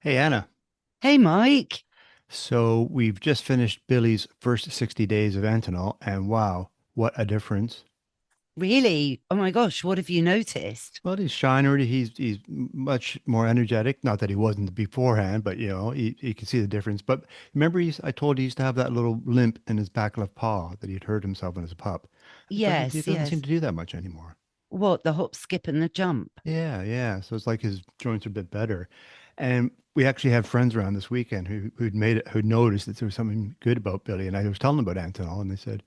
Hey Anna, Hey, Mike. so we've just finished Billy's first 60 days of Antinol, and wow, what a difference. Really? Oh my gosh, what have you noticed? Well, he's shiner, he's much more energetic. Not that he wasn't beforehand, but you can see the difference. But remember, I told you he used to have that little limp in his back left paw that he'd hurt himself when he was a pup. But he Yes, doesn't seem yes. to do that much anymore. What, the hop, skip, and the jump? Yeah, yeah. So it's like his joints are a bit better. And we actually had friends around this weekend who'd noticed that there was something good about Billy. And I was telling them about Antinol, and they said,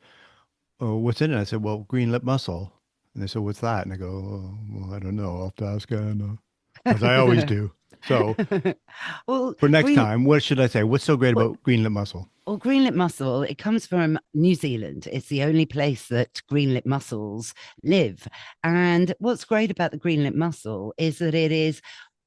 "Oh, what's in it?" I said, "Well, green lip mussel." And they said, "What's that?" And I go, "Oh, well, I don't know. I'll have to ask Anna," as I always do. So Well, for next green, time, what should I say? What's so great well, about green lip mussel? green lip mussel, it comes from New Zealand. It's the only place that green lip mussels live. And what's great about the green lip mussel is that it is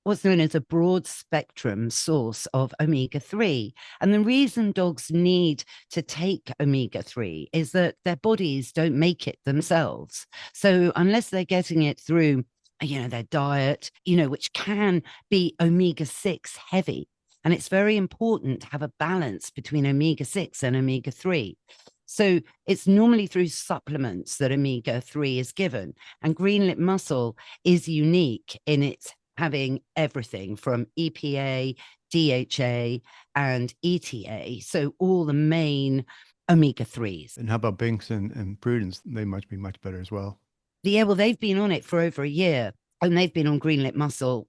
what's known as a broad spectrum source of omega 3. And the reason dogs need to take omega 3 is that their bodies don't make it themselves. So, unless they're getting it through their diet, which can be omega 6 heavy. And it's very important to have a balance between omega 6 and omega 3. So it's normally through supplements that omega 3 is given. And green lip mussel is unique in its having everything from EPA, DHA, and ETA. So all the main omega 3s. And how about Binks and Prudence? They must be much better as well. Yeah, well, they've been on it for over a year and they've been on green lip mussel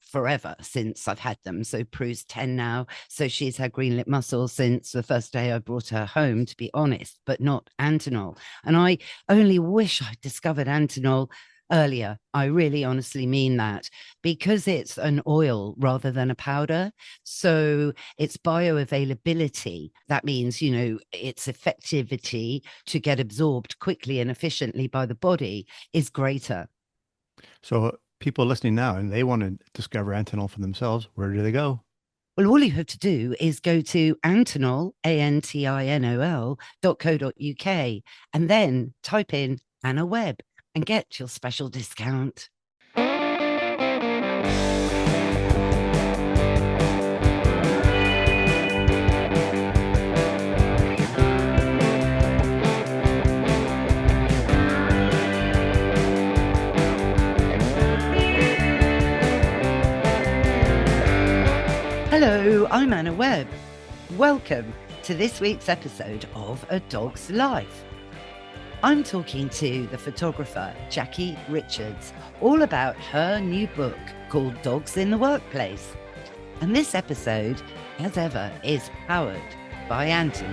forever since I've had them. So Prue's 10 now. So she's had green lip mussel since the first day I brought her home, to be honest, but not Antinol. And I only wish I'd discovered Antinol earlier. I really honestly mean that because it's an oil rather than a powder. So its bioavailability, that means, its effectivity to get absorbed quickly and efficiently by the body is greater. So people listening now and they want to discover Antinol for themselves, where do they go? Well, all you have to do is go to Antinol, ANTINOL.co.uk, and then type in Anna Webb and get your special discount. Hello, I'm Anna Webb. Welcome to this week's episode of A Dog's Life. I'm talking to the photographer, Jackie Richards, all about her new book called Dogs in the Workplace. And this episode, as ever, is powered by Antinol.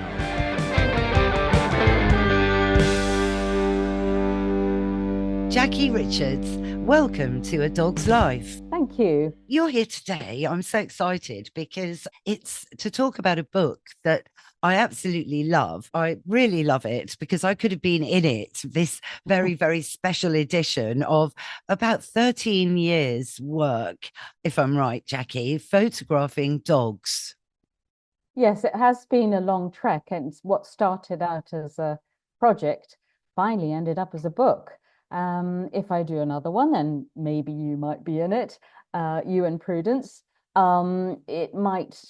Jackie Richards, welcome to A Dog's Life. Thank you. You're here today. I'm so excited because it's to talk about a book that I absolutely love. I really love it because I could have been in it, this very, very special edition of about 13 years' work, if I'm right, Jackie, photographing dogs. Yes, it has been a long trek, and what started out as a project finally ended up as a book. If I do another one, then maybe you might be in it, you and Prudence. It might,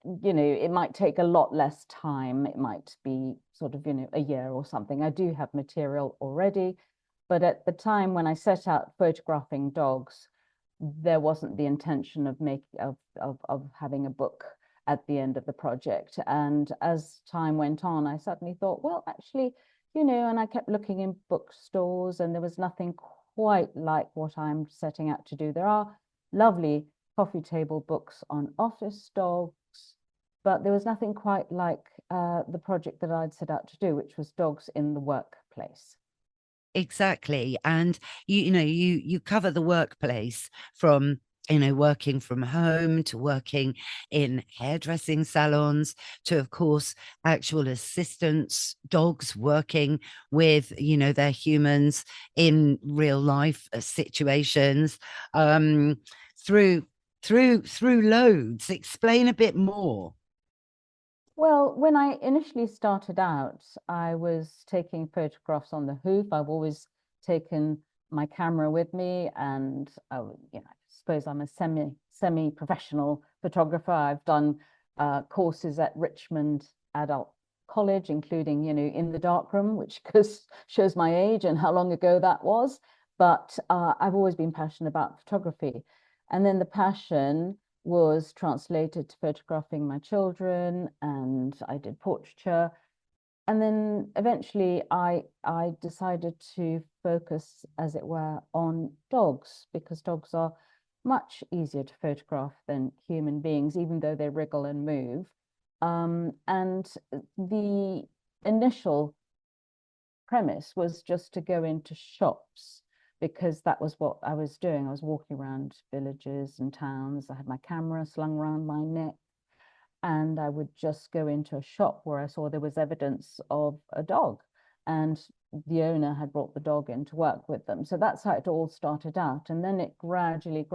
it might take a lot less time. It might be sort of, a year or something. I do have material already, but at the time when I set out photographing dogs, there wasn't the intention of having a book at the end of the project. And as time went on, I suddenly thought, well, actually, and I kept looking in bookstores, and there was nothing quite like what I'm setting out to do. There are lovely coffee table books on office dogs, but there was nothing quite like the project that I'd set out to do, which was dogs in the workplace. Exactly. And you cover the workplace from working from home to working in hairdressing salons to, of course, actual assistants, dogs working with, their humans in real life situations, through through loads. Explain a bit more. Well, when I initially started out, I was taking photographs on the hoof. I've always taken my camera with me, and I would, suppose I'm a semi-professional photographer. I've done courses at Richmond Adult College, including, you know, in the darkroom, which shows my age and how long ago that was. But I've always been passionate about photography. And then the passion was translated to photographing my children, and I did portraiture. And then eventually I decided to focus, as it were, on dogs, because dogs are much easier to photograph than human beings, even though they wriggle and move. And the initial premise was just to go into shops, because that was what I was doing. I was walking around villages and towns. I had my camera slung around my neck, and I would just go into a shop where I saw there was evidence of a dog, and the owner had brought the dog in to work with them. So that's how it all started out. And then it gradually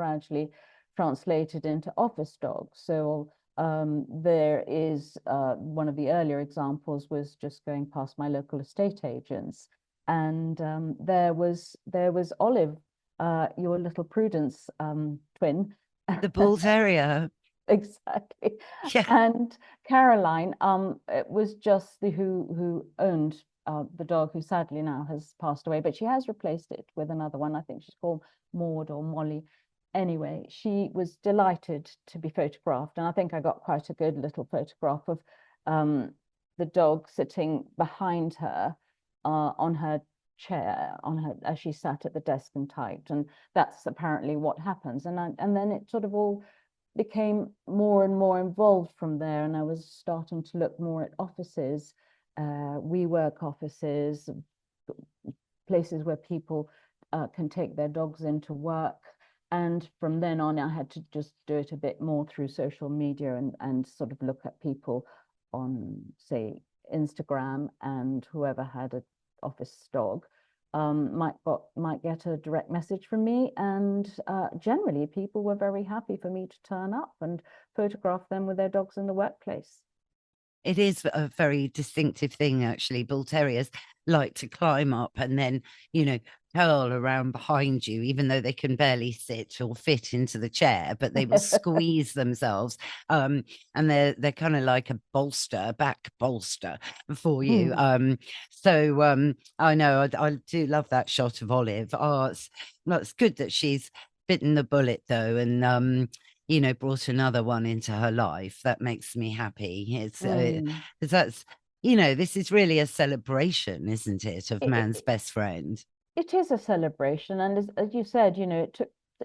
translated into office dogs. So there is one of the earlier examples was just going past my local estate agents, and there was Olive, your little Prudence twin. The bull terrier. Exactly. Yeah. And Caroline, it was just who owned the dog, who sadly now has passed away, but she has replaced it with another one. I think she's called Maud or Molly. Anyway, she was delighted to be photographed, and I think I got quite a good little photograph of the dog sitting behind her on her chair, as she sat at the desk and typed. And that's apparently what happens. And then it sort of all became more and more involved from there, and I was starting to look more at offices, WeWork offices, places where people can take their dogs into work. And from then on, I had to just do it a bit more through social media, and sort of look at people on, say, Instagram, and whoever had an office dog might get a direct message from me. And generally, people were very happy for me to turn up and photograph them with their dogs in the workplace. It is a very distinctive thing, actually. Bull terriers like to climb up and then, you know, curl around behind you, even though they can barely sit or fit into the chair, but they will squeeze themselves. And they're kind of like a back bolster for you. So I know I do love that shot of Olive. It's good that she's bitten the bullet, though, and you know, brought another one into her life. That makes me happy. It's because that's, you know, this is really a celebration, isn't it, of man's best friend? It is a celebration, and as you said, you know,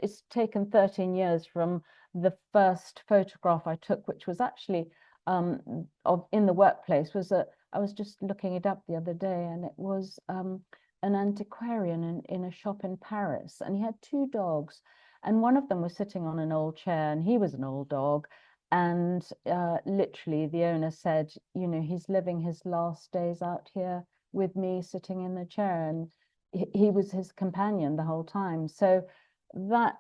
it's taken 13 years from the first photograph I took, which was actually in the workplace. I was just looking it up the other day, and it was an antiquarian in a shop in Paris, and he had two dogs. And one of them was sitting on an old chair, and he was an old dog. And literally the owner said, you know, he's living his last days out here with me, sitting in the chair. And he was his companion the whole time. So that,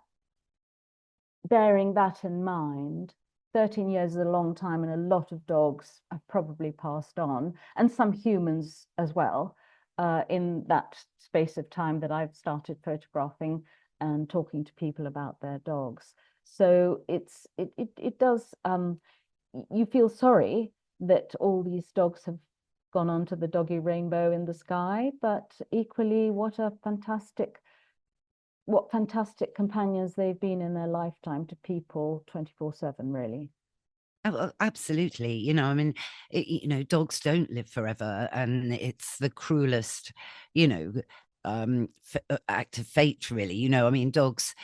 bearing that in mind, 13 years is a long time, and a lot of dogs have probably passed on, and some humans as well, in that space of time that I've started photographing and talking to people about their dogs. So it does, you feel sorry that all these dogs have gone on to the doggy rainbow in the sky, but equally what fantastic companions they've been in their lifetime to people 24/7, really. Oh, absolutely. You know, I mean, you know, dogs don't live forever, and it's the cruelest, you know, act of fate, really. You know, I mean, dogs,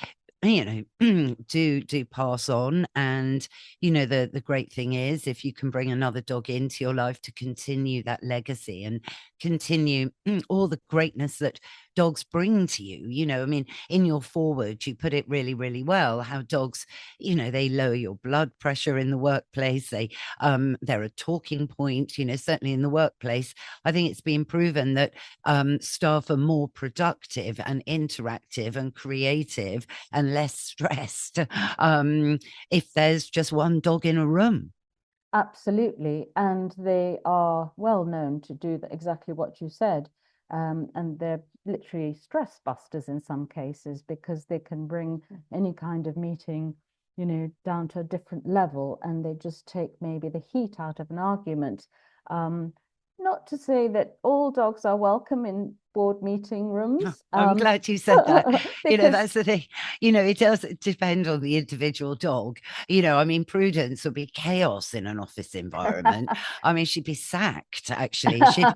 you know, do pass on. And, you know, the great thing is, if you can bring another dog into your life to continue that legacy and continue all the greatness that dogs bring to you. You know, I mean, in your foreword, you put it really, really well, how dogs, you know, they lower your blood pressure in the workplace. They're a talking point, you know, certainly in the workplace. I think it's been proven that staff are more productive and interactive and creative and less stressed if there's just one dog in a room. Absolutely. And they are well known to do exactly what you said. And they're literally stress busters in some cases, because they can bring any kind of meeting, you know, down to a different level, and they just take maybe the heat out of an argument. Not to say that all dogs are welcome in board meeting rooms. I'm glad you said that. You know, because that's the thing. You know, it does depend on the individual dog. You know, I mean, Prudence would be chaos in an office environment. I mean, she'd be sacked, actually. She'd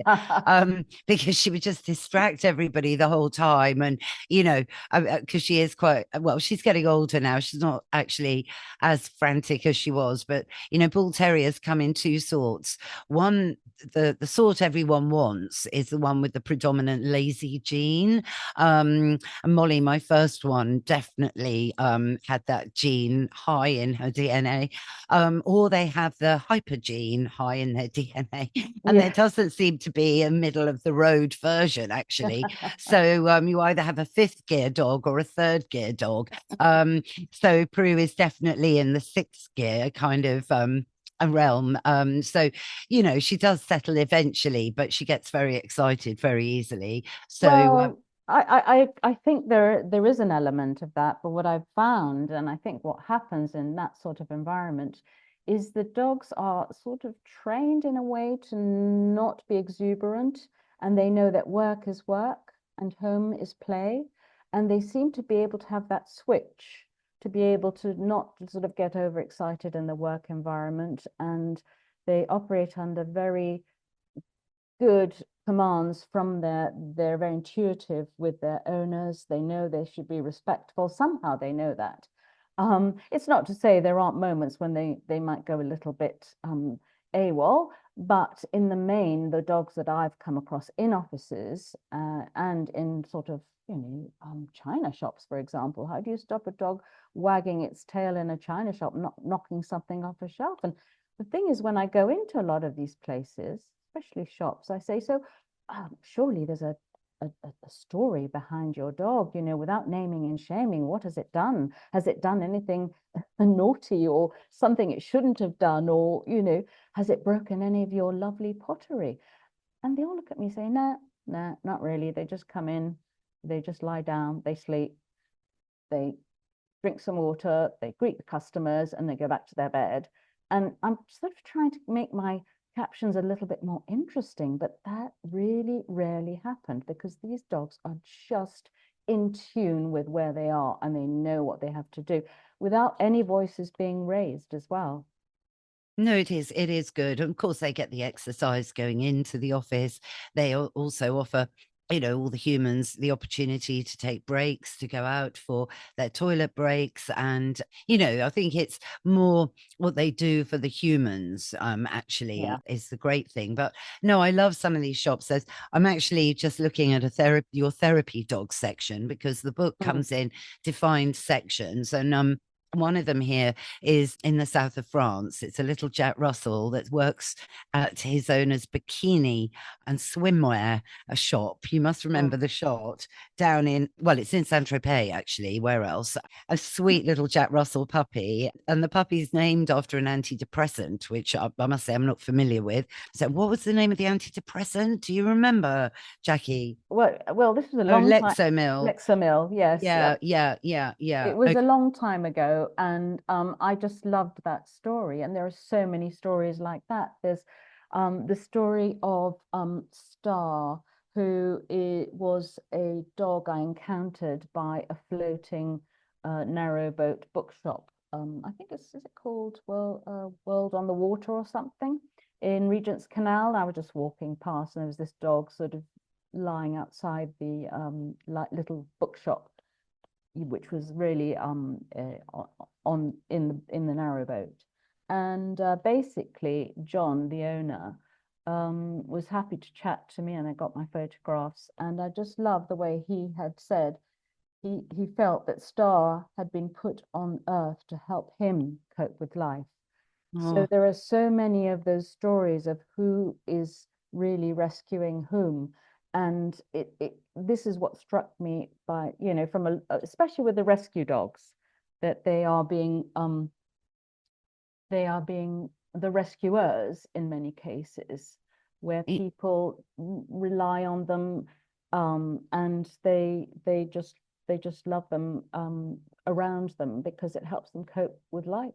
because she would just distract everybody the whole time. And, you know, because she is quite well, she's getting older now. She's not actually as frantic as she was, but you know, bull terriers come in two sorts. One, the sort everyone wants is the one with the predominant lazy gene. And Molly, my first one, definitely had that gene high in her DNA. Or they have the hyper gene high in their DNA. And there doesn't seem to be a middle of the road version, actually. So you either have a fifth gear dog or a third gear dog. So Prue is definitely in the sixth gear kind of a realm. So, you know, she does settle eventually, but she gets very excited very easily. So, well, I think there is an element of that, but what I've found, and I think what happens in that sort of environment, is the dogs are sort of trained in a way to not be exuberant, and they know that work is work and home is play, and they seem to be able to have that switch, to be able to not sort of get overexcited in the work environment, and they operate under very good commands from they're very intuitive with their owners. They know they should be respectful. Somehow they know that. It's not to say there aren't moments when they might go a little bit AWOL, but in the main, the dogs that I've come across in offices and in sort of, you know, china shops, for example. How do you stop a dog wagging its tail in a china shop, not knocking something off a shelf? And the thing is, when I go into a lot of these places, especially shops, I say, so surely there's a story behind your dog, you know, without naming and shaming. What has it done? Has it done anything naughty or something it shouldn't have done? Or, you know, has it broken any of your lovely pottery? And they all look at me saying, nah, not really. They just come in, they just lie down, they sleep, they drink some water, they greet the customers, and they go back to their bed. And I'm sort of trying to make my captions a little bit more interesting, but that really rarely happened, because these dogs are just in tune with where they are, and they know what they have to do without any voices being raised as well. no, it is good. And of course, they get the exercise going into the office. They also offer, you know, all the humans the opportunity to take breaks, to go out for their toilet breaks. And, you know, I think it's more what they do for the humans, actually is the great thing. But no, I love some of these shops. I'm actually just looking at your therapy dog section, because the book comes in defined sections. And one of them here is in the south of France. It's a little Jack Russell that works at his owner's bikini and swimwear a shop. You must remember the shot down in, well, it's in Saint-Tropez, actually. Where else? A sweet little Jack Russell puppy. And the puppy's named after an antidepressant, which I must say I'm not familiar with. So what was the name of the antidepressant? Do you remember, Jackie? Well, this was a long time. Lexomil. Lexomil, yes. Yeah. It was a long time ago, and I just loved that story. And there are so many stories like that. There's the story of Star, who was a dog I encountered by a floating narrowboat bookshop. I think is it called World on the Water or something, in Regent's Canal. I was just walking past, and there was this dog sort of lying outside the little bookshop, which was really on in the narrowboat. And basically, John, the owner, was happy to chat to me, and I got my photographs. And I just loved the way he had said he felt that Star had been put on Earth to help him cope with life. So there are so many of those stories of who is really rescuing whom. And this is what struck me by, you know, especially with the rescue dogs, that they are being the rescuers in many cases, where people rely on them and they just love them around them because it helps them cope with life.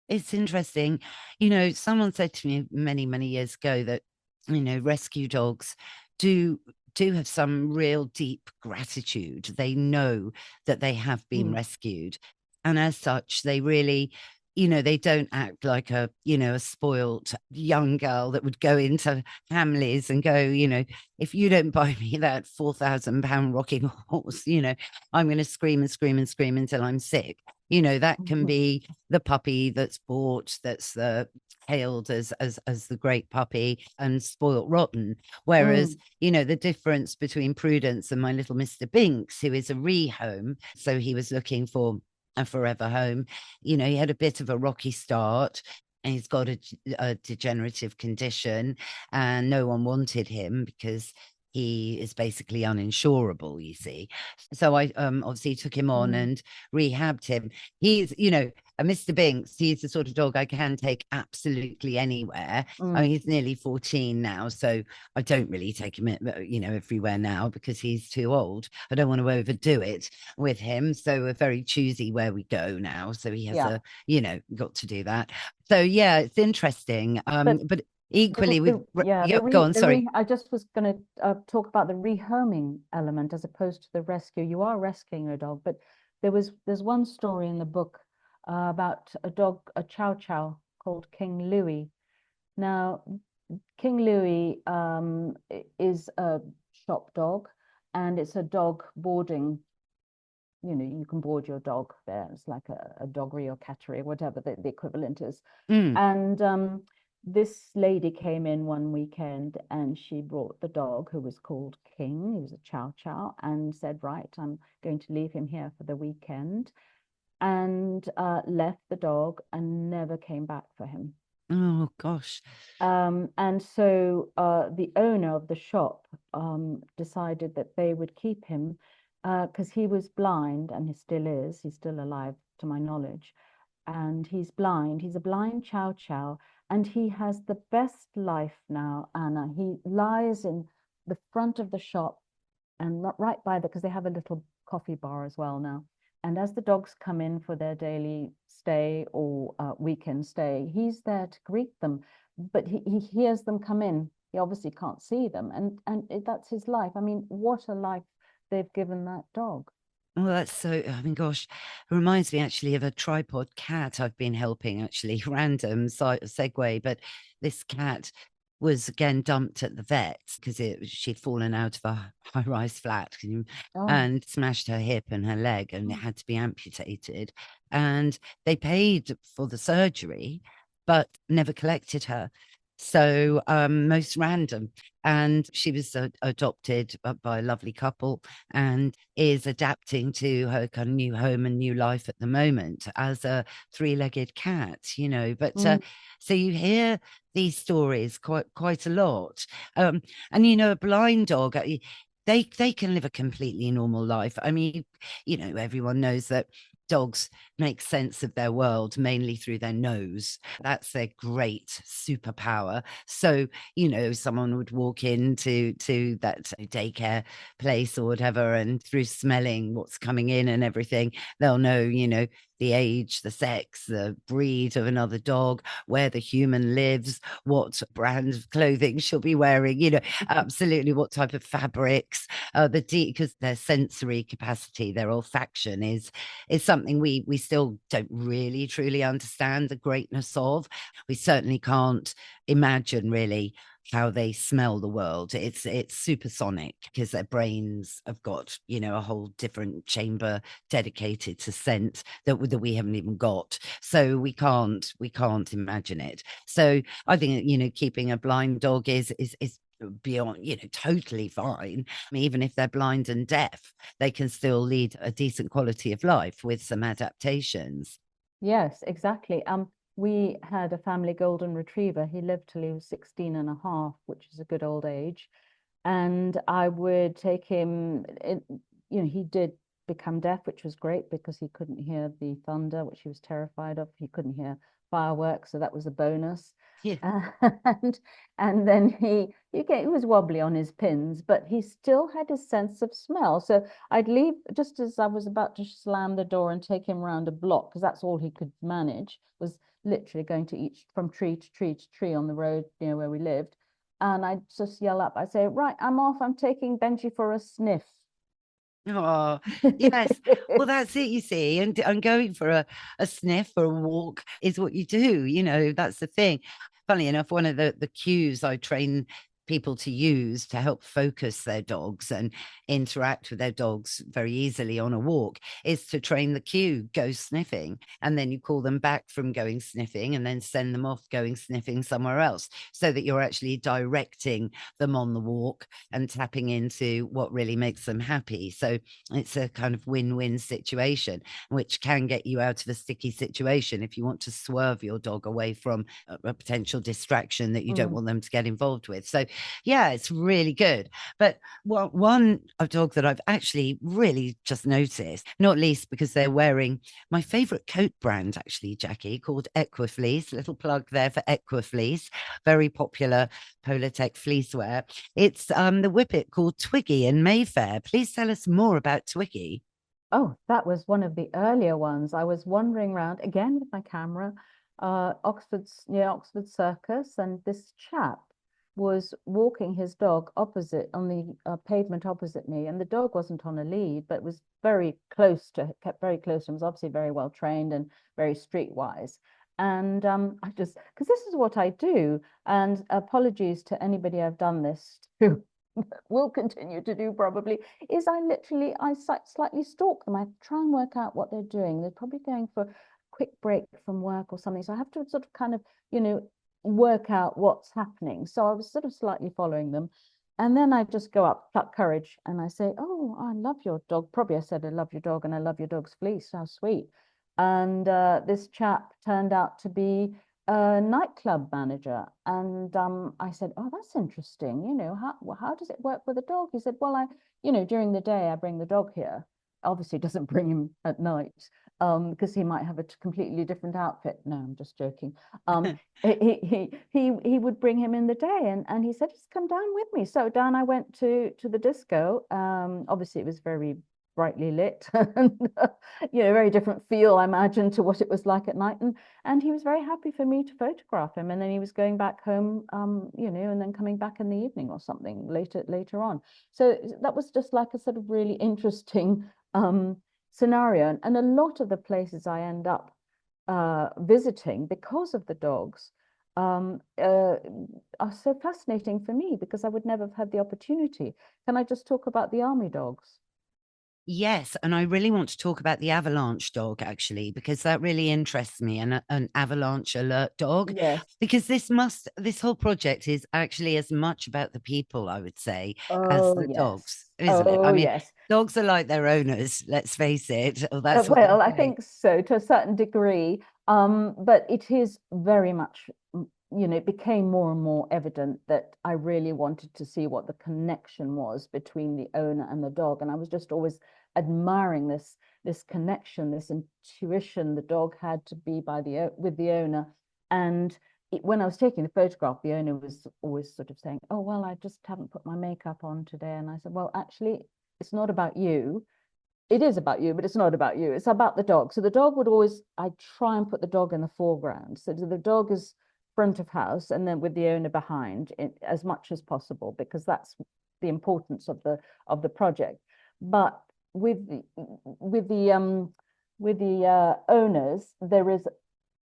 It's interesting. You know, someone said to me many, many years ago that, you know, rescue dogs do have some real deep gratitude. They know that they have been rescued. And as such, they really, you know, they don't act like a, you know, a spoilt young girl that would go into families and go, you know, if you don't buy me that £4,000 rocking horse, you know, I'm going to scream and scream and scream until I'm sick. You know, that can be the puppy that's bought, that's hailed as the great puppy and spoilt rotten. Whereas, you know, the difference between Prudence and my little Mr. Binks, who is a rehome, so he was looking for a forever home. You know, he had a bit of a rocky start. And he's got a degenerative condition, and no one wanted him because he is basically uninsurable, you see. So I obviously took him on and rehabbed him. He's, you know, a Mr. Binks, he's the sort of dog I can take absolutely anywhere. I mean, he's nearly 14 now, so I don't really take him, you know, everywhere now because he's too old. I don't want to overdo it with him. So we're very choosy where we go now. So he has you know, got to do that. So yeah, it's interesting. But equally with go on, sorry. I just was going to talk about the rehoming element as opposed to the rescue. You are rescuing a dog, but there's one story in the book about a dog, a chow chow called King Louis. Now, King Louis is a shop dog, and it's a dog boarding. You know, you can board your dog there. It's like a doggery or cattery, whatever the equivalent is. And this lady came in one weekend and she brought the dog, who was called King. He was a chow chow, and said, right, I'm going to leave him here for the weekend, and left the dog and never came back for him. Oh gosh. And so the owner of the shop decided that they would keep him because he was blind, and he still is. He's still alive to my knowledge. And he's blind. He's a blind chow chow, and he has the best life now, Anna. He lies in the front of the shop and right by because they have a little coffee bar as well now. And as the dogs come in for their daily stay or weekend stay, he's there to greet them. But he hears them come in. He obviously can't see them. And that's his life. I mean, what a life they've given that dog. Well, that's so, I mean, gosh, it reminds me actually of a tripod cat I've been helping, actually, random segue, but this cat was again dumped at the vet because she'd fallen out of a high-rise flat and smashed her hip and her leg, and it had to be amputated. And they paid for the surgery, but never collected her. So most random. And she was adopted by a lovely couple and is adapting to her kind of new home and new life at the moment as a three-legged cat, you know. But so you hear these stories quite a lot. And, you know, a blind dog, they can live a completely normal life. I mean, you know, everyone knows that dogs make sense of their world mainly through their nose. That's their great superpower. So, you know, someone would walk into that daycare place or whatever, and through smelling what's coming in and everything, they'll know, you know, the age, the sex, the breed of another dog, where the human lives, what brand of clothing she'll be wearing, you know, absolutely what type of fabrics, because their sensory capacity, their olfaction is something we still don't really truly understand the greatness of. We certainly can't imagine really how they smell the world. It's supersonic because their brains have got, you know, a whole different chamber dedicated to scent that we haven't even got. So we can't imagine it. So I think, you know, keeping a blind dog is beyond, you know, totally fine. I mean, even if they're blind and deaf, they can still lead a decent quality of life with some adaptations. Yes, exactly. We had a family golden retriever. He lived till he was 16 and a half, which is a good old age. And I would take him, you know, he did become deaf, which was great because he couldn't hear the thunder, which he was terrified of. He couldn't hear fireworks, so that was a bonus. Yeah. And then he was wobbly on his pins, but he still had his sense of smell. So I'd leave just as I was about to slam the door and take him around a block, because that's all he could manage, was literally going to each from tree to tree to tree on the road, where we lived. And I'd just yell up, I'd say, right, I'm off, I'm taking Benji for a sniff. Oh, yes. Well, that's it, you see. And going for a sniff or a walk is what you do. That's the thing. Funny enough, one of the cues I train people to use to help focus their dogs and interact with their dogs very easily on a walk is to train the cue, go sniffing, and then you call them back from going sniffing and then send them off going sniffing somewhere else, so that you're actually directing them on the walk and tapping into what really makes them happy. So it's a kind of win-win situation, which can get you out of a sticky situation if you want to swerve your dog away from a potential distraction that you don't want them to get involved with. So yeah, it's really good. But one dog that I've actually really just noticed, not least because they're wearing my favorite coat brand, actually, Jackie, called Equifleece. Little plug there for Equifleece, very popular Polartec fleece wear. It's the whippet called Twiggy in Mayfair. Please tell us more about Twiggy. Oh, that was one of the earlier ones. I was wandering around again with my camera, near Oxford Circus, and this chap was walking his dog opposite on the pavement opposite me, and the dog wasn't on a lead, but was kept very close to him, was obviously very well trained and very streetwise. And I just, because this is what I do, and apologies to anybody I've done this to, will continue to do probably, is I slightly stalk them. I try and work out what they're doing. They're probably going for a quick break from work or something. So I have to sort of kind of, work out what's happening. So I was sort of slightly following them. And then I just go up, pluck courage, and I say, oh, I love your dog. Probably I said, I love your dog and I love your dog's fleece. How sweet. And this chap turned out to be a nightclub manager. And I said, oh, that's interesting. How does it work with a dog? He said, well, during the day I bring the dog here. Obviously doesn't bring him at night, because he might have a completely different outfit. No, I'm just joking. He would bring him in the day, and he said, just come down with me. So down I went to the disco. Obviously it was very brightly lit and very different feel, I imagine, to what it was like at night. And he was very happy for me to photograph him. And then he was going back home, and then coming back in the evening or something later on. So that was just like a sort of really interesting scenario. And a lot of the places I end up visiting because of the dogs are so fascinating for me, because I would never have had the opportunity. Can I just talk about the army dogs? Yes, and I really want to talk about the avalanche dog, actually, because that really interests me, and an avalanche alert dog. Yes. Because this whole project is actually as much about the people, I would say, as Oh, the yes. dogs, isn't it? I Oh, mean, yes. dogs are like their owners, let's face it. Oh, that's what Well, they I say. think so, to a certain degree. But it is very much, it became more and more evident that I really wanted to see what the connection was between the owner and the dog. And I was just always admiring this connection, this intuition the dog had to be with the owner. And when I was taking the photograph, the owner was always sort of saying, oh, well, I just haven't put my makeup on today. And I said, well, actually, it's not about you. It is about you, but it's not about you. It's about the dog. So the dog would always, I try and put the dog in the foreground. So the dog is front of house, and then with the owner behind it, as much as possible, because that's the importance of the project. But with the owners, there is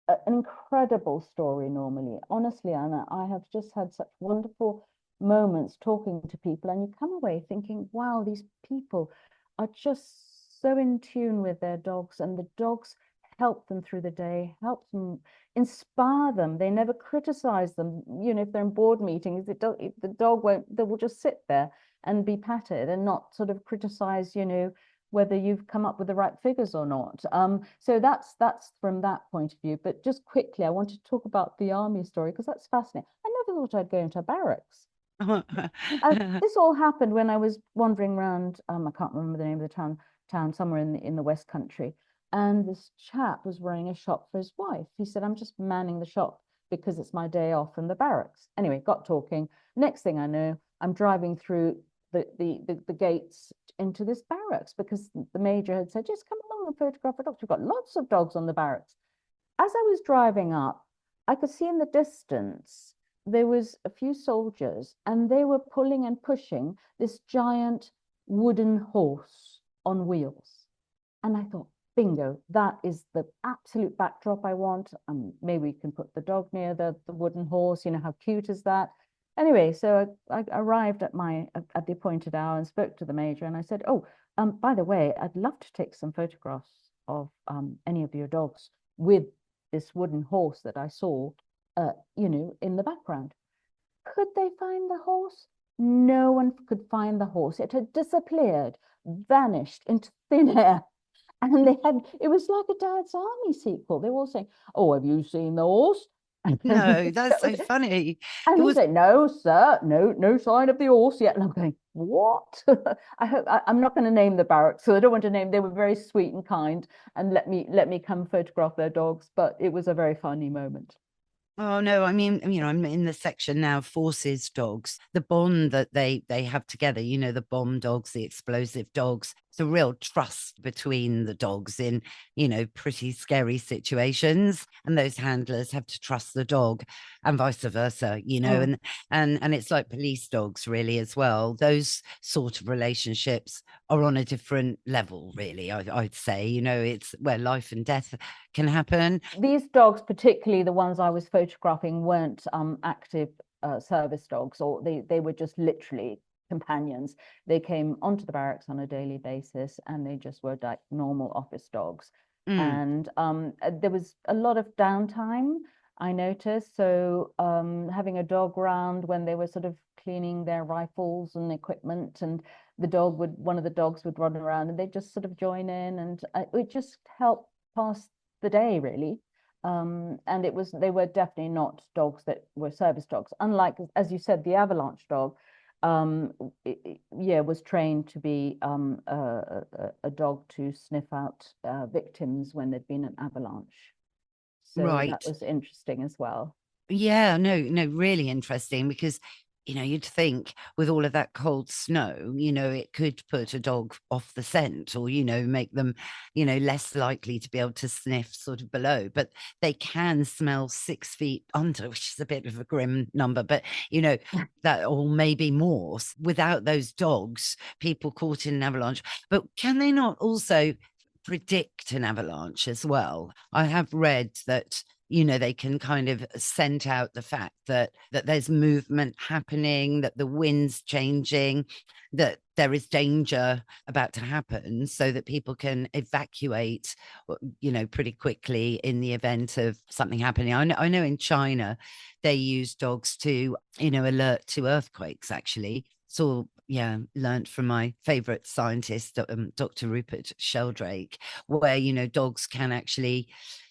an incredible story normally. Honestly, Anna, I have just had such wonderful moments talking to people, and you come away thinking, wow, these people are just so in tune with their dogs, and the dogs help them through the day, help them, inspire them. They never criticize them. If they're in board meetings, the dog won't, they will just sit there and be patted and not sort of criticize, whether you've come up with the right figures or not. So that's from that point of view. But just quickly, I want to talk about the army story, because that's fascinating. I never thought I'd go into a barracks. This all happened when I was wandering around, I can't remember the name of the town, town somewhere in the West Country. And this chap was running a shop for his wife. He said, I'm just manning the shop because it's my day off from the barracks. Anyway, got talking. Next thing I know, I'm driving through the gates into this barracks because the major had said, just come along and photograph a dog. We've got lots of dogs on the barracks. As I was driving up, I could see in the distance, there was a few soldiers and they were pulling and pushing this giant wooden horse on wheels. And I thought, bingo, that is the absolute backdrop I want. Maybe we can put the dog near the wooden horse. You know, how cute is that? Anyway, so I arrived at the appointed hour and spoke to the major, and I said, oh, by the way, I'd love to take some photographs of any of your dogs with this wooden horse that I saw, you know, in the background. Could they find the horse? No one could find the horse. It had disappeared, vanished into thin air. And it was like a Dad's Army sequel. They were all saying, oh, have you seen the horse? No, that's so funny. And It he was said, no, sir, no sign of the horse yet. And I'm going, what? I'm not going to name the barracks, so I don't want to name. They were very sweet and kind and let me come photograph their dogs. But it was a very funny moment. Oh no, I mean, you know, I'm in the section now, forces dogs, the bond that they have together, you know, the bomb dogs, the explosive dogs. It's a real trust between the dogs in, you know, pretty scary situations. And those handlers have to trust the dog and vice versa, you know, and it's like police dogs really as well. Those sort of relationships are on a different level, really, I'd say, you know, it's where life and death can happen. These dogs, particularly the ones I was photographing, weren't active service dogs, or they were just literally companions. They came onto the barracks on a daily basis, and they just were like normal office dogs. And there was a lot of downtime, I noticed. So having a dog round when they were sort of cleaning their rifles and equipment, and one of the dogs would run around, and they'd just sort of join in, and it just helped pass the day, really. And they were definitely not dogs that were service dogs, unlike, as you said, the avalanche dog was trained to be a dog to sniff out victims when there'd been an avalanche. So Right. that was interesting as well. Yeah, no, really interesting because, you know, you'd think with all of that cold snow, you know, it could put a dog off the scent or, you know, make them, you know, less likely to be able to sniff sort of below. But they can smell 6 feet under, which is a bit of a grim number, but, you know, that or maybe more without those dogs, people caught in an avalanche. But can they not also predict an avalanche as well? I have read that, you know, they can kind of scent out the fact that there's movement happening, that the wind's changing, that there is danger about to happen, so that people can evacuate, you know, pretty quickly in the event of something happening. I know in China, they use dogs to, you know, alert to earthquakes, actually. So yeah, learned from my favorite scientist, Dr. Rupert Sheldrake, where, you know, dogs can actually,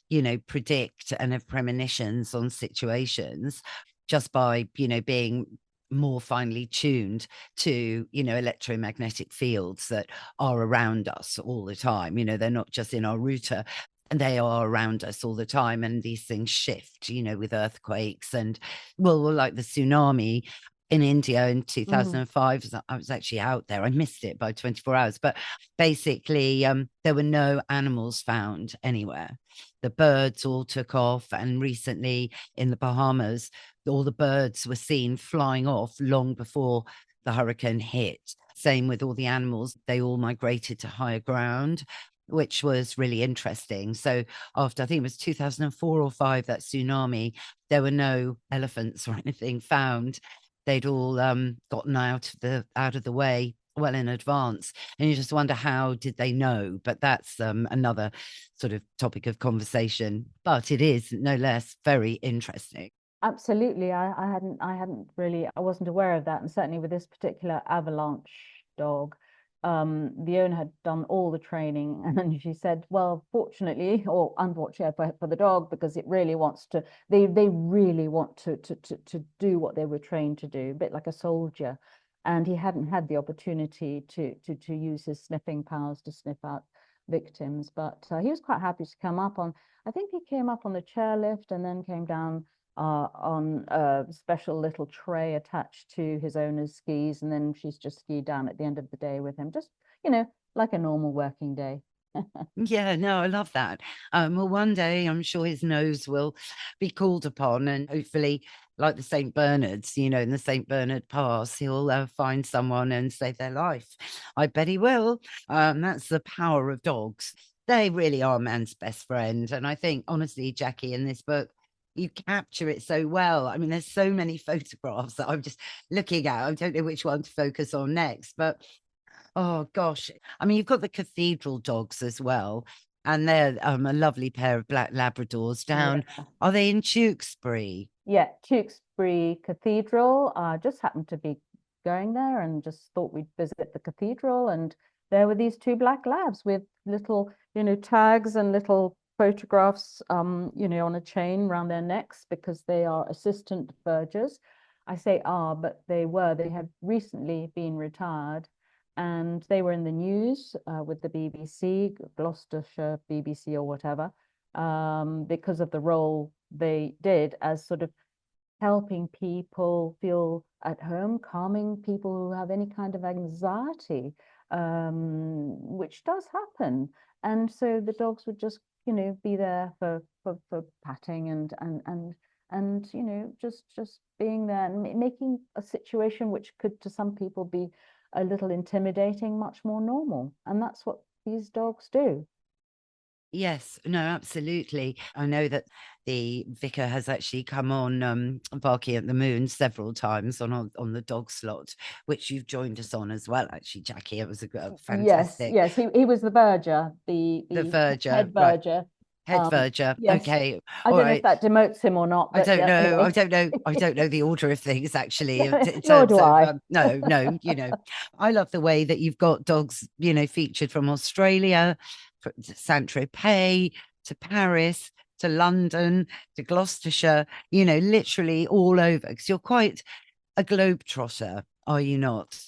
you know, predict and have premonitions on situations just by, you know, being more finely tuned to, you know, electromagnetic fields that are around us all the time. You know, they're not just in our router, and they are around us all the time. And these things shift, you know, with earthquakes and, well, like the tsunami in India in 2005. I was actually out there. I missed it by 24 hours. But basically, there were no animals found anywhere. The birds all took off. And recently in the Bahamas, all the birds were seen flying off long before the hurricane hit. Same with all the animals. They all migrated to higher ground, which was really interesting. So after, I think it was 2004 or 5, that tsunami, there were no elephants or anything found. They'd all gotten out of the way well in advance, and you just wonder, how did they know? But that's another sort of topic of conversation. But it is no less very interesting. Absolutely. I wasn't aware of that, and certainly with this particular avalanche dog, the owner had done all the training, and then she said, well, fortunately or unfortunately for the dog, because it really wants to, they really want to do what they were trained to do, a bit like a soldier. and he hadn't had the opportunity to use his sniffing powers to sniff out victims. But he was quite happy to come up on, I think he came up on the chairlift and then came down on a special little tray attached to his owner's skis, and then she's just skied down at the end of the day with him, just, you know, like a normal working day. Yeah, no, I love that. Well, one day I'm sure his nose will be called upon, and hopefully, like the St. Bernards, you know, in the St. Bernard Pass, he'll find someone and save their life. I bet he will. That's the power of dogs. They really are man's best friend. And I think, honestly, Jackie, in this book, you capture it so well. I mean, there's so many photographs that I'm just looking at. I don't know which one to focus on next, but oh gosh. I mean, you've got the cathedral dogs as well. And they're a lovely pair of black Labradors down. Yeah. Are they in Tewkesbury? Yeah, Tewkesbury Cathedral. Just happened to be going there and just thought we'd visit the cathedral. And there were these two black labs with little, you know, tags and little photographs, you know, on a chain around their necks because they are assistant vergers. I say are, but they have recently been retired. And they were in the news with the BBC, Gloucestershire BBC or whatever, because of the role they did as sort of helping people feel at home, calming people who have any kind of anxiety, which does happen. And so the dogs would just, you know, be there for patting and you know, just being there and making a situation which could to some people be a little intimidating much more normal. And that's what these dogs do. Yes, no, absolutely. I know that the vicar has actually come on Barking at the Moon several times on the dog slot, which you've joined us on as well, actually, Jackie. It was a fantastic. Yes, he was the verger, the verger, head right. verger. Head verger. Yes. Okay. I don't know if that demotes him or not. I But don't know. anyway. I don't know. I don't know the order of things, actually. Nor do I. No, you know, I love the way that you've got dogs, you know, featured from Australia, Saint-Tropez to Paris to London to Gloucestershire, you know, literally all over, because you're quite a globetrotter, are you not?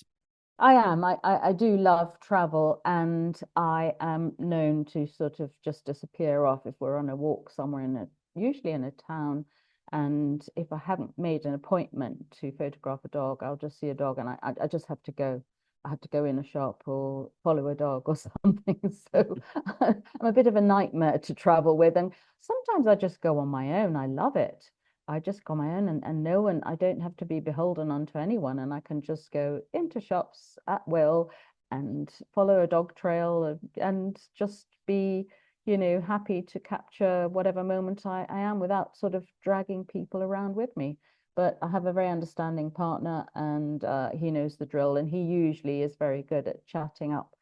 I am. I do love travel, and I am known to sort of just disappear off if we're on a walk somewhere usually in a town. And if I haven't made an appointment to photograph a dog, I'll just see a dog and I just have to go. I have to go in a shop or follow a dog or something. So I'm a bit of a nightmare to travel with. And sometimes I just go on my own. I love it. I just go on my own and no one, I don't have to be beholden unto anyone. And I can just go into shops at will and follow a dog trail and just be, you know, happy to capture whatever moment I am without sort of dragging people around with me. But I have a very understanding partner and he knows the drill, and he usually is very good at chatting up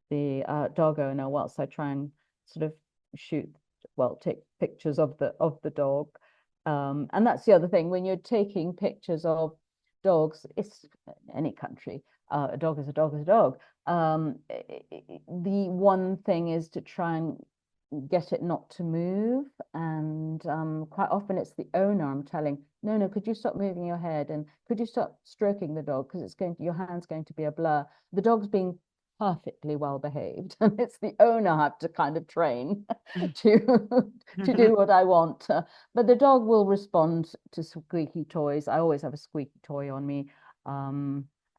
the dog owner whilst I try and sort of take pictures of the dog. And that's the other thing, when you're taking pictures of dogs, it's any country, a dog is a dog is a dog. The one thing is to try and get it not to move, and quite often it's the owner I'm telling, no, could you stop moving your head, and could you stop stroking the dog, because your hand's going to be a blur. The dog's being perfectly well behaved, and it's the owner I have to kind of train to do what I want. But the dog will respond to squeaky toys. I always have a squeaky toy on me.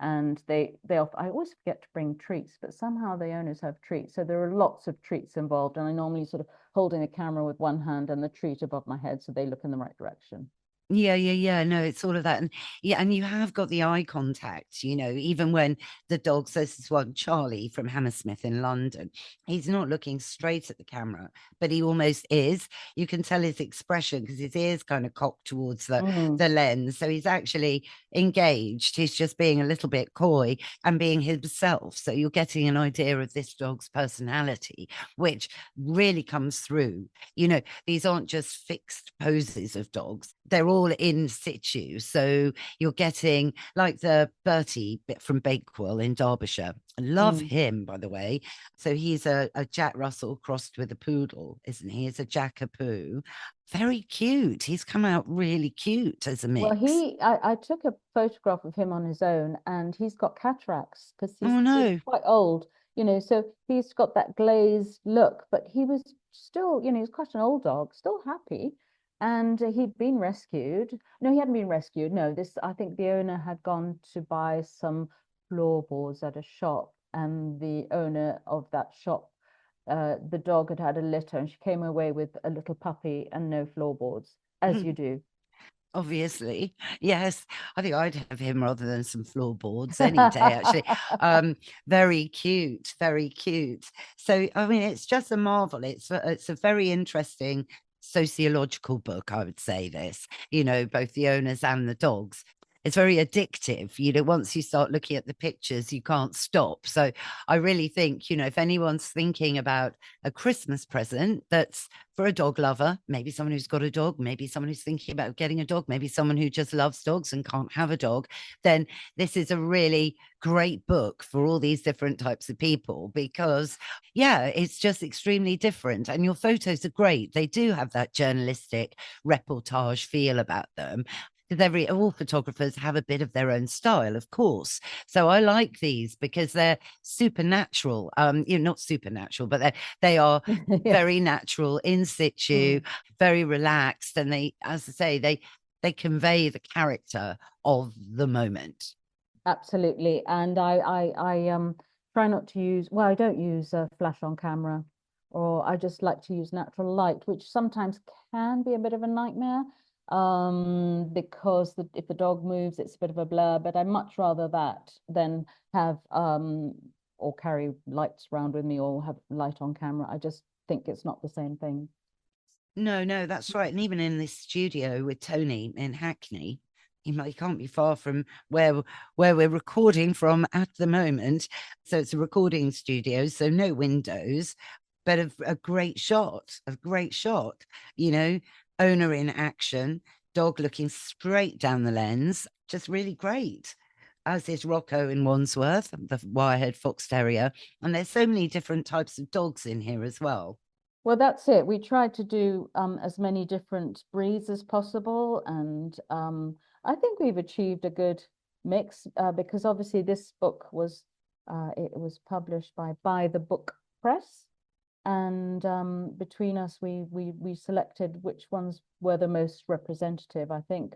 And I always forget to bring treats, but somehow the owners have treats. So there are lots of treats involved. And I normally sort of holding the camera with one hand and the treat above my head so they look in the right direction. Yeah. No, it's all of that. And yeah, and you have got the eye contact, you know, even when the dog says this one, Charlie from Hammersmith in London, he's not looking straight at the camera, but he almost is. You can tell his expression because his ears kind of cocked towards the lens. So he's actually engaged. He's just being a little bit coy and being himself. So you're getting an idea of this dog's personality, which really comes through. You know, these aren't just fixed poses of dogs. they're all in situ. So you're getting like the Bertie bit from Bakewell in Derbyshire. I love him, by the way. So he's a Jack Russell crossed with a poodle, isn't he? He's a Jackapoo. Very cute. He's come out really cute as a Well, mix. I took a photograph of him on his own, and he's got cataracts because Oh he's no. quite old, so he's got that glazed look, but he was still, he's quite an old dog, still happy. And he'd been rescued. No, he hadn't been rescued. No, I think the owner had gone to buy some floorboards at a shop, and the owner of that shop, the dog had had a litter, and she came away with a little puppy and no floorboards, as you do. Obviously, yes. I think I'd have him rather than some floorboards any day, actually. Very cute, very cute. So, I mean, it's just a marvel. It's a very interesting sociological book, I would say this, both the owners and the dogs. It's very addictive. Once you start looking at the pictures, you can't stop. So I really think, if anyone's thinking about a Christmas present that's for a dog lover, maybe someone who's got a dog, maybe someone who's thinking about getting a dog, maybe someone who just loves dogs and can't have a dog, then this is a really great book for all these different types of people, because it's just extremely different. And your photos are great. They do have that journalistic reportage feel about them, because all photographers have a bit of their own style, of course. So I like these because they're supernatural. Not supernatural, but they are very natural, in situ, very relaxed, and they, as I say, they convey the character of the moment. Absolutely. And I try not to use, well, I don't use a flash on camera, or I just like to use natural light, which sometimes can be a bit of a nightmare, because if the dog moves, it's a bit of a blur. But I much rather that than have or carry lights around with me or have light on camera. I just think it's not the same thing. No, that's right. And even in this studio with Tony in Hackney, he can't be far from where we're recording from at the moment. So it's a recording studio, so no windows, but a great shot, owner in action, dog looking straight down the lens, just really great. As is Rocco in Wandsworth, the wire-haired fox terrier. And there's so many different types of dogs in here as well. Well, that's it. We tried to do as many different breeds as possible, and I think we've achieved a good mix, because obviously this book was it was published by the Book Press, and between us we selected which ones were the most representative, I think,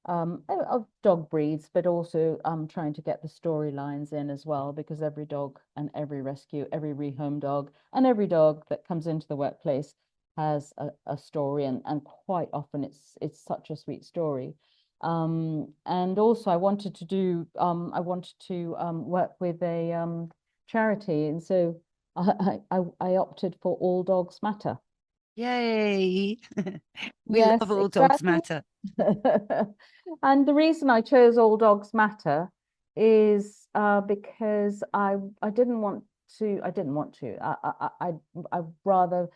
of dog breeds, but also trying to get the storylines in as well, because every dog and every rescue, every rehome dog, and every dog that comes into the workplace has a story, and quite often it's such a sweet story. And also I wanted to work with a charity, and so I opted for All Dogs Matter. Yay! We Yes, love All Dogs exactly. Matter. And the reason I chose All Dogs Matter is because I didn't want to. I'd rather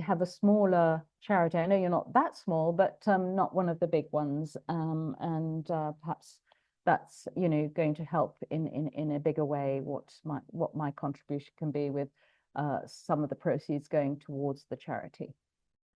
have a smaller charity. I know you're not that small, but not one of the big ones. And perhaps that's going to help in a bigger way what my contribution can be, with some of the proceeds going towards the charity.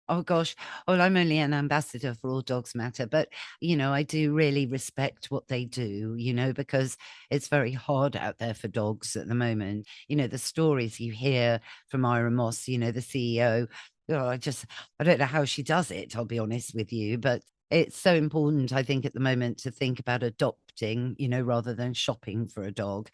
Oh gosh. Well, I'm only an ambassador for All Dogs Matter, but I do really respect what they do, because it's very hard out there for dogs at the moment. The stories you hear from Ira Moss, the CEO. Oh, I don't know how she does it, I'll be honest with you, but it's so important, I think, at the moment to think about adopting, rather than shopping for a dog.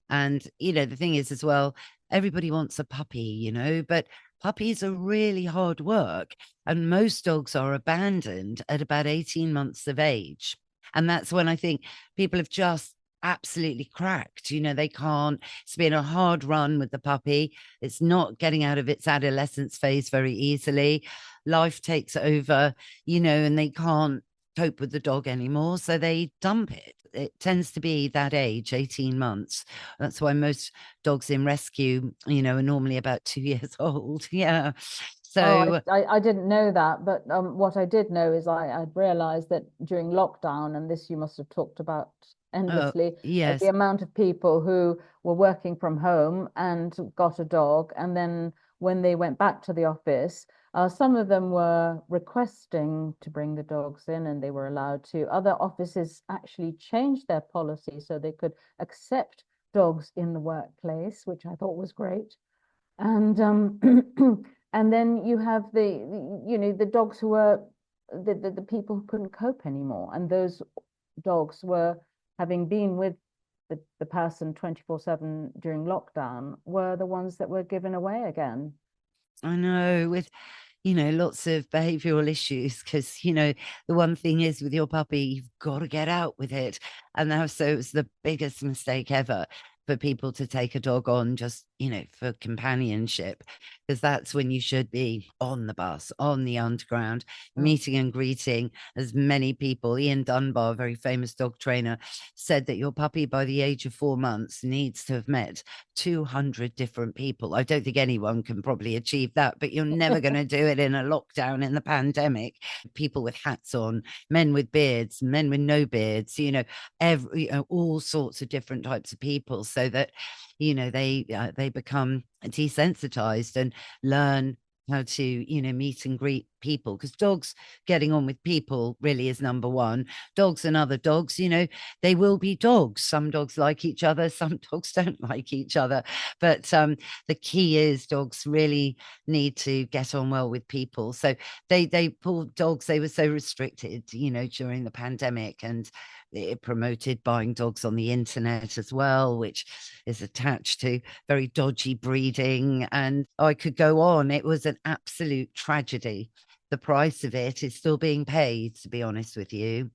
And, the thing is as well, everybody wants a puppy, but puppies are really hard work. And most dogs are abandoned at about 18 months of age. And that's when I think people have just absolutely cracked. They can't, it's been a hard run with the puppy. It's not getting out of its adolescence phase very easily. Life takes over, and they can't cope with the dog anymore. So they dump it. It tends to be that age, 18 months. That's why most dogs in rescue, are normally about 2 years old. Yeah. Oh, So, I didn't know that, but what I did know is I'd realized that during lockdown, and this you must have talked about oh, endlessly, the yes. amount of people who were working from home and got a dog, and then when they went back to the office, some of them were requesting to bring the dogs in, and they were allowed to. Other offices actually changed their policy so they could accept dogs in the workplace, which I thought was great. And and then you have the dogs who were the people who couldn't cope anymore, and those dogs were, having been with the person 24/7 during lockdown, were the ones that were given away again. I know, with lots of behavioral issues, because the one thing is with your puppy, you've got to get out with it. And now, so it's the biggest mistake ever for people to take a dog on just for companionship, because that's when you should be on the bus, on the underground, meeting and greeting as many people. Ian Dunbar, a very famous dog trainer, said that your puppy by the age of 4 months needs to have met 200 different people. I don't think anyone can probably achieve that, but you're never going to do it in a lockdown in the pandemic. People with hats on, men with beards, men with no beards, all sorts of different types of people, so that they become desensitized and learn how to meet and greet people, because dogs getting on with people really is number one. Dogs and other dogs, they will be dogs. Some dogs like each other, some dogs don't like each other, but the key is dogs really need to get on well with people. So they pulled dogs, they were so restricted during the pandemic, and it promoted buying dogs on the internet as well, which is attached to very dodgy breeding. And I could go on. It was an absolute tragedy. The price of it is still being paid, to be honest with you.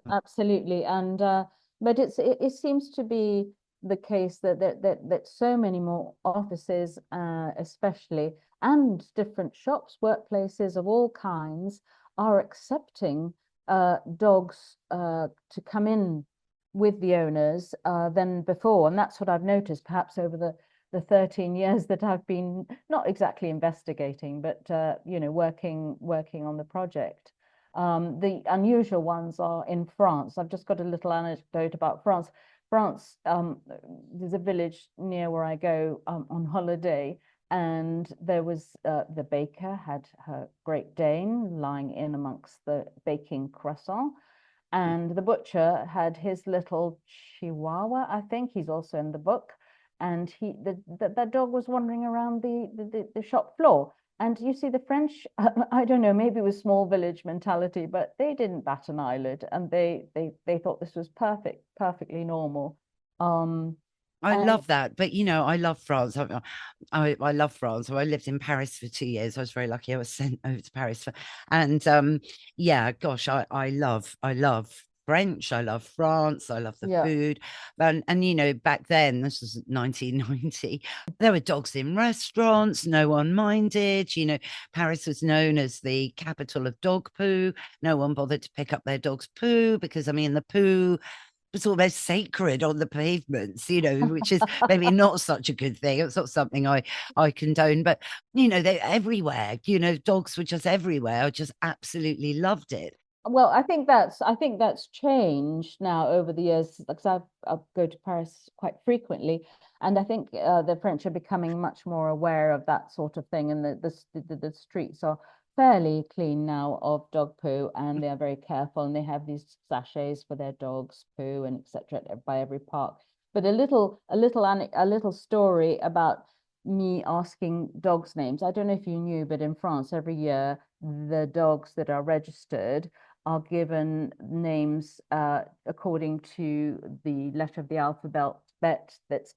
Absolutely, and but it seems to be the case that so many more offices, especially, and different shops, workplaces of all kinds, are accepting dogs to come in with the owners than before, and that's what I've noticed. Perhaps over the 13 years that I've been not exactly investigating, but working on the project. The unusual ones are in France. I've just got a little anecdote about France. France, there's a village near where I go on holiday, and there was the baker had her Great Dane lying in amongst the baking croissant, and the butcher had his little Chihuahua. I think he's also in the book, and that dog was wandering around the shop floor. And you see, the French, I don't know, maybe it was small village mentality, but they didn't bat an eyelid, and they thought this was perfectly normal. I And love that, but I love France. I love France. So I lived in Paris for 2 years. I was very lucky. I was sent over to Paris and yeah, gosh, I love French. I love France. I love the yeah, food. And back then, this was 1990, there were dogs in restaurants. No one minded. Paris was known as the capital of dog poo. No one bothered to pick up their dog's poo, because the poo was almost sacred on the pavements, which is maybe not such a good thing. It's not something I condone, but they're everywhere. Dogs were just everywhere. I just absolutely loved it. well, I think that's changed now over the years, because I go to Paris quite frequently, and I think the French are becoming much more aware of that sort of thing, and the streets are fairly clean now of dog poo, and they are very careful, and they have these sachets for their dogs poo and etc. by every park. But a little story about me asking dogs names. I don't know if you knew, but in France, every year the dogs that are registered are given names according to the letter of the alphabet that's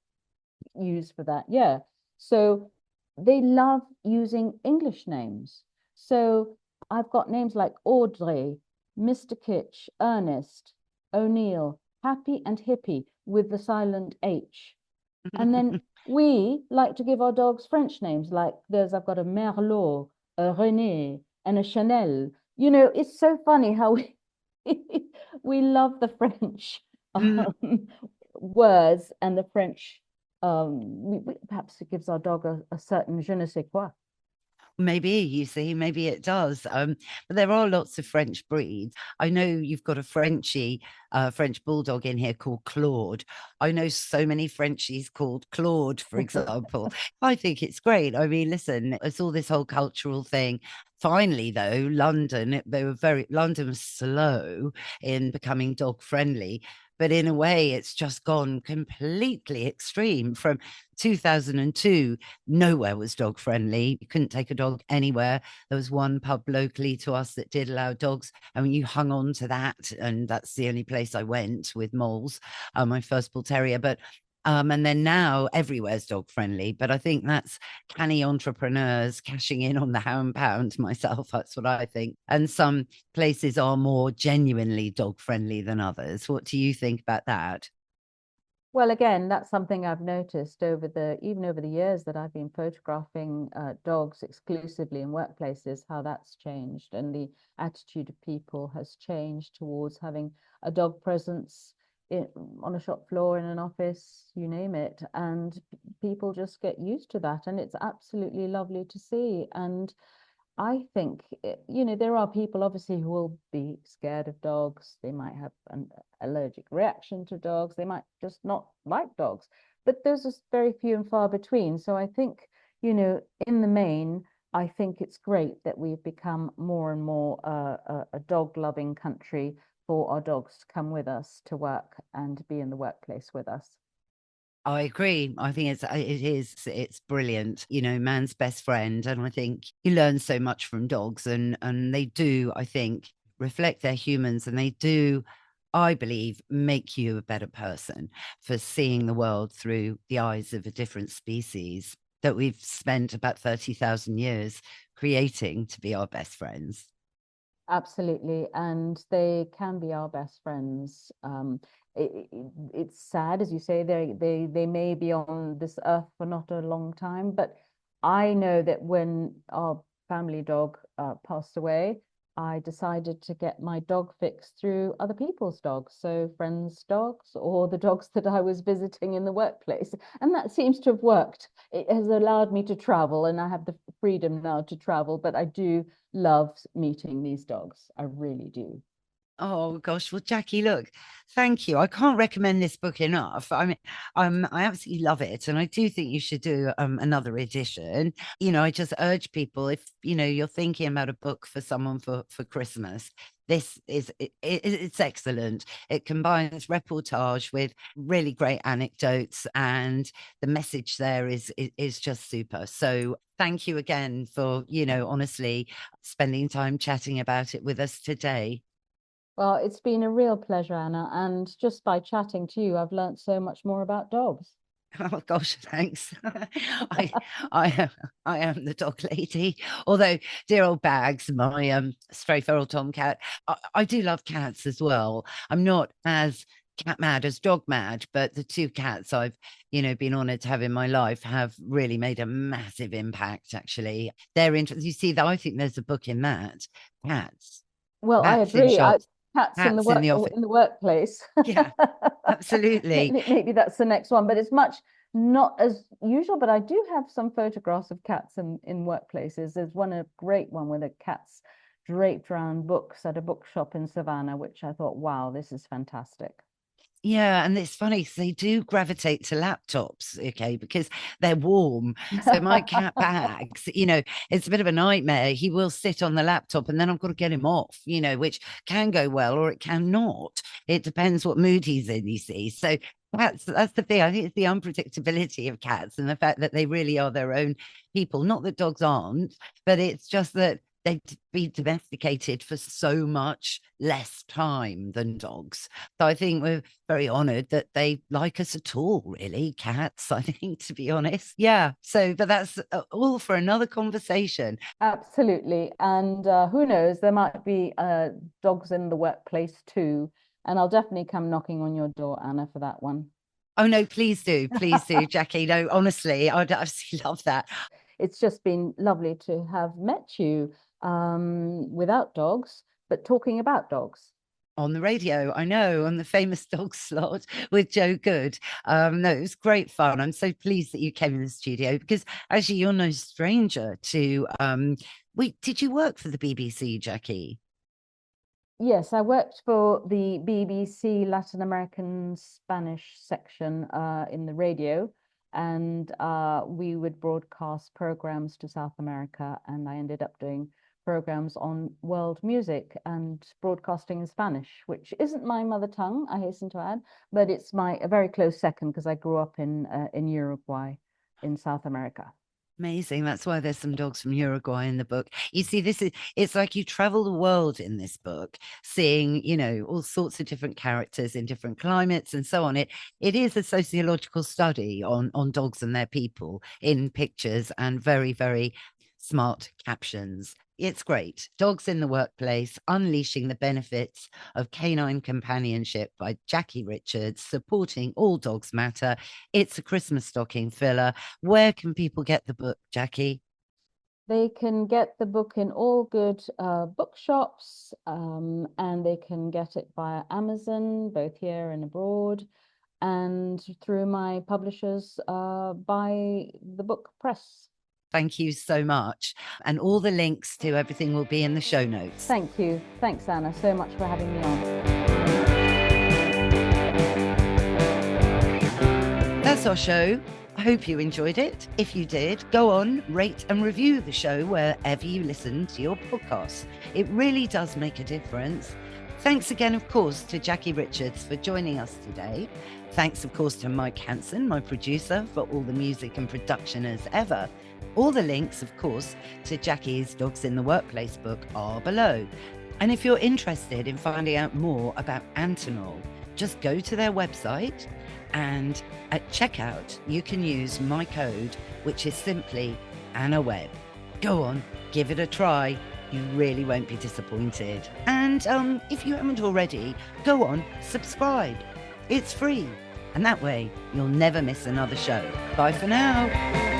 used for that year. So they love using English names. So I've got names like Audrey, Mr. Kitch, Ernest, O'Neill, Happy and Hippie with the silent H. And then we like to give our dogs French names, like I've got a Merlot, a René, and a Chanel. It's so funny how we love the French words and the French. Perhaps it gives our dog a certain je ne sais quoi. Maybe, you see, maybe it does. But there are lots of French breeds. I know you've got a French bulldog in here called Claude. I know so many Frenchies called Claude, for example. I think it's great. I mean, listen, it's all this whole cultural thing. Finally, though, London was slow in becoming dog friendly. But in a way, it's just gone completely extreme. From 2002, nowhere was dog friendly. You couldn't take a dog anywhere. There was one pub locally to us that did allow dogs. I mean, you hung on to that, and that's the only place I went with Moles, my first bull terrier. But and then now everywhere's dog friendly. But I think that's canny entrepreneurs cashing in on the hound pound. Myself, that's what I think. And some places are more genuinely dog friendly than others. What do you think about that? Well, again, that's something I've noticed even over the years that I've been photographing dogs exclusively in workplaces, how that's changed, and the attitude of people has changed towards having a dog presence on a shop floor, in an office, you name it, and people just get used to that, and it's absolutely lovely to see. And I think, there are people obviously who will be scared of dogs. They might have an allergic reaction to dogs. They might just not like dogs. But those are very few and far between. So I think, in the main, I think it's great that we've become more and more a dog-loving country for our dogs to come with us to work and be in the workplace with us. I agree. I think it's brilliant. Man's best friend. And I think you learn so much from dogs, and they do, I think, reflect their humans, and they do, I believe, make you a better person for seeing the world through the eyes of a different species that we've spent about 30,000 years creating to be our best friends. Absolutely, and they can be our best friends. It's sad, as you say, they may be on this earth for not a long time, but I know that when our family dog passed away, I decided to get my dog fixed through other people's dogs, so friends' dogs or the dogs that I was visiting in the workplace, and that seems to have worked. It has allowed me to travel, and I have the freedom now to travel, but I do love meeting these dogs. I really do. Oh gosh, well, Jackie, look, thank you. I can't recommend this book enough. I mean, I absolutely love it, and I do think you should do another edition. I just urge people, if you're thinking about a book for someone for Christmas, it's excellent. It combines reportage with really great anecdotes, and the message there is just super. So thank you again for honestly spending time chatting about it with us today. Well, it's been a real pleasure, Anna, and just by chatting to you, I've learned so much more about dogs. Oh gosh, thanks. I I am I am the dog lady. Although dear old Bags, my stray feral tomcat, I do love cats as well. I'm not as cat mad as dog mad, but the two cats I've been honored to have in my life have really made a massive impact. Actually, they're interesting. You see that I think there's a book in that. Cats, Well, I cats in agree. shops, Cats in the cats in the office. workplace. Yeah, absolutely. Maybe that's the next one, but it's much not as usual. But I do have some photographs of cats in workplaces. There's a great one with a cat's draped around books at a bookshop in Savannah, which I thought, wow, this is fantastic. Yeah, and it's funny 'cause they do gravitate to laptops, okay, because they're warm. So my cat Bags, it's a bit of a nightmare. He will sit on the laptop and then I've got to get him off, which can go well or it cannot. It depends what mood he's in, you see. So that's the thing. I think it's the unpredictability of cats and the fact that they really are their own people. Not that dogs aren't, but it's just that they'd be domesticated for so much less time than dogs. So I think we're very honored that they like us at all, really, cats, I think, to be honest. Yeah. So, but that's all for another conversation. Absolutely. And who knows, there might be dogs in the workplace too. And I'll definitely come knocking on your door, Anna, for that one. Oh, no, please do. Please do, Jackie. No, honestly, I'd absolutely love that. It's just been lovely to have met you without dogs, but talking about dogs. On the radio, I know, on the famous dog slot with Joe Good. No, it was great fun. I'm so pleased that you came in the studio because actually you're no stranger to did you work for the BBC, Jackie? Yes, I worked for the BBC Latin American Spanish section in the radio, and we would broadcast programs to South America, and I ended up doing programs on world music and broadcasting in Spanish, which isn't my mother tongue, I hasten to add, but it's a very close second because I grew up in Uruguay in South America. Amazing. That's why there's some dogs from Uruguay in the book. You see, it's like you travel the world in this book, seeing, all sorts of different characters in different climates and so on. It is a sociological study on dogs and their people in pictures and very, very smart captions. It's great. Dogs in the Workplace, Unleashing the Benefits of Canine Companionship by Jackie Richards, supporting All Dogs Matter. It's a Christmas stocking filler. Where can people get the book, Jackie? They can get the book in all good bookshops, and they can get it via Amazon, both here and abroad, and through my publishers by the Book Press. Thank you so much. And all the links to everything will be in the show notes. Thank you. Thanks, Anna, so much for having me on. That's our show. I hope you enjoyed it. If you did, go on, rate and review the show wherever you listen to your podcasts. It really does make a difference. Thanks again, of course, to Jackie Richards for joining us today. Thanks, of course, to Mike Hansen, my producer, for all the music and production as ever. All the links, of course, to Jackie's Dogs in the Workplace book are below. And if you're interested in finding out more about Antinol, just go to their website, and at checkout, you can use my code, which is simply Anna Webb. Go on, give it a try. You really won't be disappointed. And if you haven't already, go on, subscribe. It's free. And that way, you'll never miss another show. Bye for now.